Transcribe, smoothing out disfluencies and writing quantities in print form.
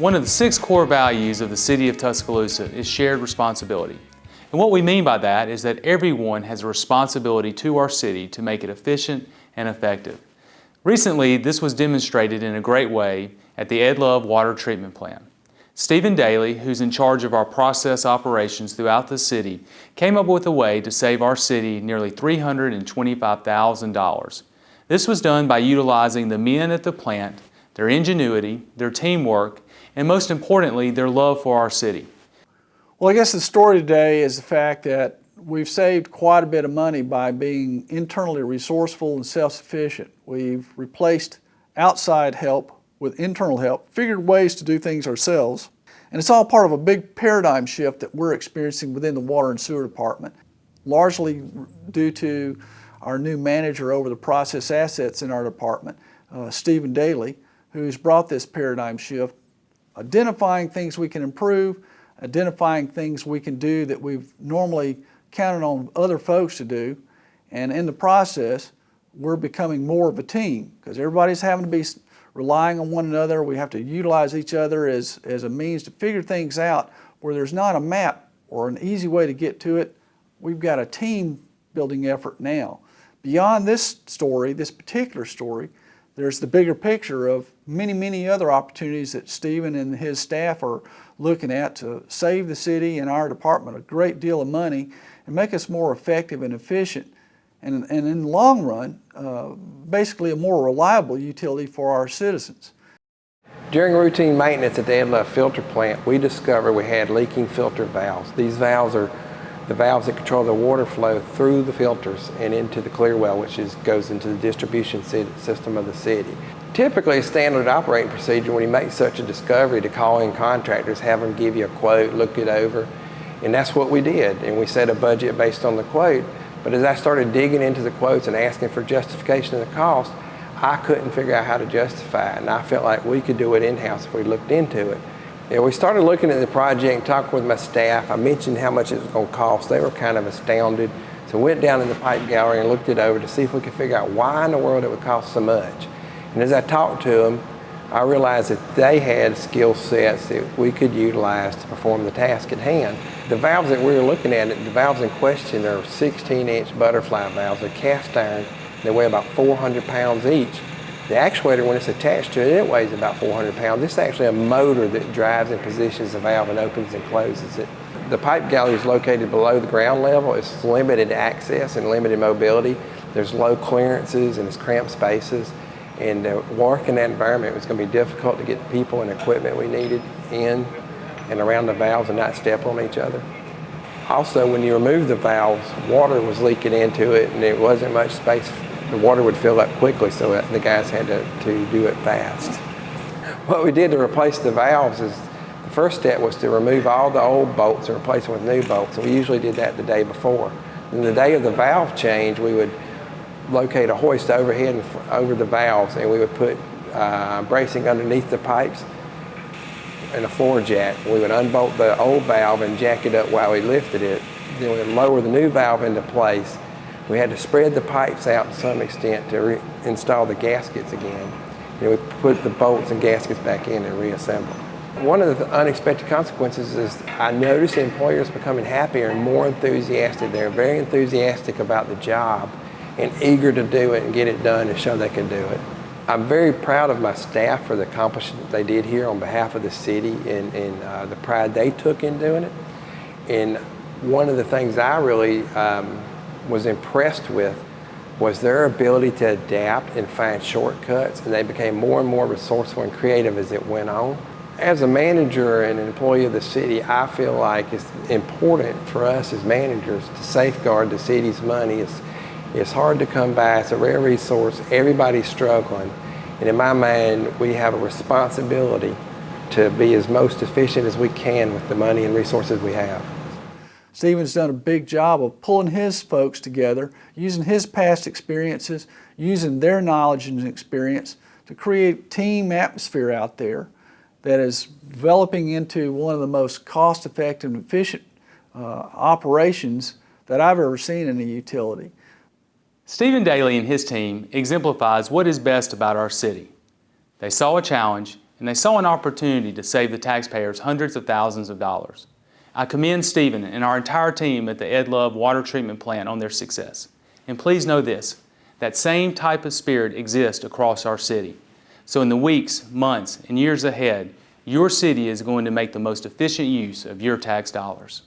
One of the 6 core values of the City of Tuscaloosa is shared responsibility. And what we mean by that is that everyone has a responsibility to our city to make it efficient and effective. Recently, this was demonstrated in a great way at the Ed Love Water Treatment Plant. Stephen Daly, who's in charge of our process operations throughout the city, came up with a way to save our city nearly $325,000. This was done by utilizing the men at the plant, their ingenuity, their teamwork, and most importantly, their love for our city. Well, I guess the story today is the fact that we've saved quite a bit of money by being internally resourceful and self-sufficient. We've replaced outside help with internal help, figured ways to do things ourselves, and it's all part of a big paradigm shift that we're experiencing within the Water and Sewer Department, largely due to our new manager over the process assets in our department, Stephen Daly, who's brought this paradigm shift, identifying things we can improve, identifying things we can do that we've normally counted on other folks to do, and in the process, we're becoming more of a team because everybody's having to be relying on one another. We have to utilize each other as a means to figure things out where there's not a map or an easy way to get to it. We've got a team building effort now. Beyond this story, this particular story, there's the bigger picture of many, many other opportunities that Stephen and his staff are looking at to save the city and our department a great deal of money and make us more effective and efficient and in the long run, basically a more reliable utility for our citizens. During routine maintenance at the Ed Love filter plant, we discovered we had leaking filter valves. These valves are the valves that control the water flow through the filters and into the clear well, which goes into the distribution system of the city. Typically, a standard operating procedure when you make such a discovery to call in contractors, have them give you a quote, look it over, and that's what we did. And we set a budget based on the quote. But as I started digging into the quotes and asking for justification of the cost, I couldn't figure out how to justify it, and I felt like we could do it in-house if we looked into it. Yeah, we started looking at the project and talking with my staff. I mentioned how much it was going to cost. They were kind of astounded. So we went down in the pipe gallery and looked it over to see if we could figure out why in the world it would cost so much. And as I talked to them, I realized that they had skill sets that we could utilize to perform the task at hand. The valves that we were looking at, the valves in question are 16-inch butterfly valves. They're cast iron. They weigh about 400 pounds each. The actuator, when it's attached to it, it weighs about 400 pounds. This is actually a motor that drives and positions the valve and opens and closes it. The pipe gallery is located below the ground level. It's limited access and limited mobility. There's low clearances and it's cramped spaces. And work in that environment was going to be difficult to get the people and equipment we needed in and around the valves and not step on each other. Also, when you remove the valves, water was leaking into it and there wasn't much space. The water would fill up quickly, so the guys had to do it fast. What we did to replace the valves is the first step was to remove all the old bolts and replace them with new bolts. And we usually did that the day before. And the day of the valve change, we would locate a hoist overhead and over the valves, and we would put bracing underneath the pipes and a floor jack. We would unbolt the old valve and jack it up while we lifted it. Then we would lower the new valve into place. We had to spread the pipes out to some extent to install the gaskets again. And we put the bolts and gaskets back in and reassemble. One of the unexpected consequences is I noticed employers becoming happier and more enthusiastic. They're very enthusiastic about the job and eager to do it and get it done and show they can do it. I'm very proud of my staff for the accomplishment they did here on behalf of the city and the pride they took in doing it. And one of the things I really was impressed with was their ability to adapt and find shortcuts, and they became more and more resourceful and creative as it went on. As a manager and an employee of the city, I feel like it's important for us as managers to safeguard the city's money. It's hard to come by, it's a rare resource, everybody's struggling, and in my mind, we have a responsibility to be as most efficient as we can with the money and resources we have. Stephen's done a big job of pulling his folks together, using his past experiences, using their knowledge and experience to create team atmosphere out there that is developing into one of the most cost-effective and efficient operations that I've ever seen in a utility. Stephen Daly and his team exemplifies what is best about our city. They saw a challenge and they saw an opportunity to save the taxpayers hundreds of thousands of dollars. I commend Stephen and our entire team at the Ed Love Water Treatment Plant on their success. And please know this, that same type of spirit exists across our city. So in the weeks, months, and years ahead, your city is going to make the most efficient use of your tax dollars.